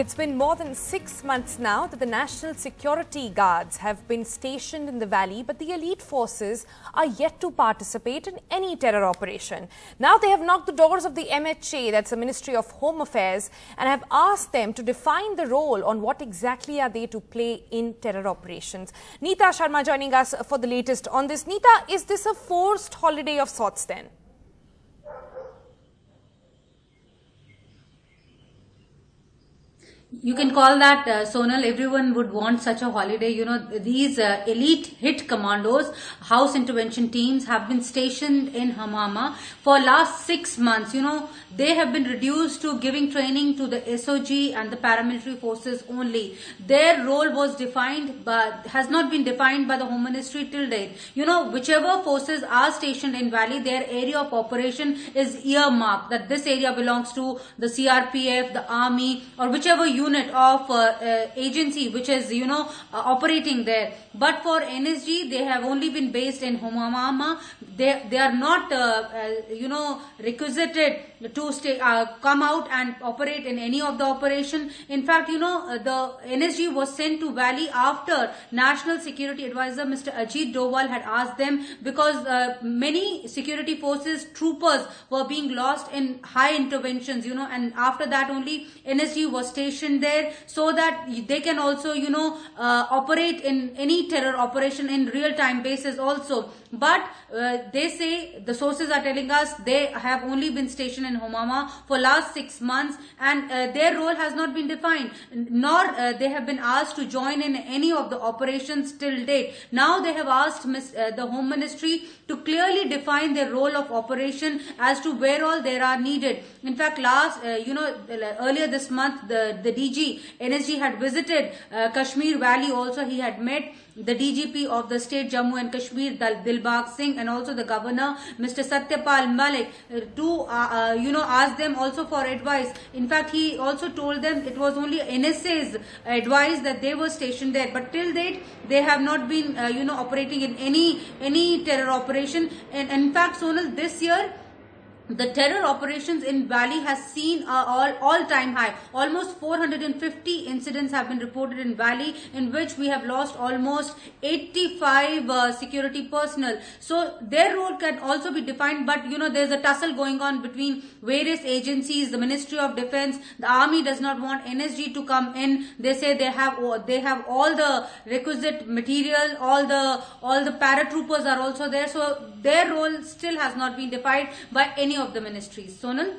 It's been more than 6 months now that the National Security Guards have been stationed in the valley, but the elite forces are yet to participate in any terror operation. Now they have knocked the doors of the MHA, that's the Ministry of Home Affairs, and have asked them to define the role on what exactly are they to play in terror operations. Neeta Sharma joining us for the latest on this. Neeta, is this a forced holiday of sorts then? You can call that, Sonal. Everyone would want such a holiday. You know, these elite hit commandos, house intervention teams have been stationed in Hamama for last 6 months. You know, they have been reduced to giving training to the SOG and the paramilitary forces only. Their role was defined, but has not been defined by the Home Ministry till date. You know, whichever forces are stationed in Valley, their area of operation is earmarked, that this area belongs to the CRPF, the army, or whichever unit of agency which is, operating there. But for NSG, they have only been based in Hamama. They are not, requisited to come out and operate in any of the operation. In fact, the NSG was sent to Valley after National Security Advisor Mr. Ajit Doval had asked them, because many security forces troopers were being lost in high interventions, and after that only NSG was stationed there so that they can also, operate in any terror operation in real-time basis also. But they say, the sources are telling us, they have only been stationed in Hamama for last 6 months, and their role has not been defined, nor they have been asked to join in any of the operations till date. Now they have asked the Home Ministry to clearly define their role of operation as to where all they are needed. In fact, earlier this month, the DG, NSG had visited Kashmir Valley also. He had met the DGP of the state Jammu and Kashmir, Dilbag Singh, and also the governor, Mr. Satyapal Malik, to ask them also for advice. In fact, he also told them it was only NSA's advice that they were stationed there. But till date, they have not been, operating in any terror operation. And in fact, Sonal, this year, the terror operations in Valley has seen all-time high. Almost 450 incidents have been reported in Valley, in which we have lost almost 85 security personnel. So their role can also be defined, but there's a tussle going on between various agencies. The Ministry of Defense, the Army does not want NSG to come in. They say they have all the requisite material, all the paratroopers are also there. So their role still has not been defined by any of the ministries. Sonal?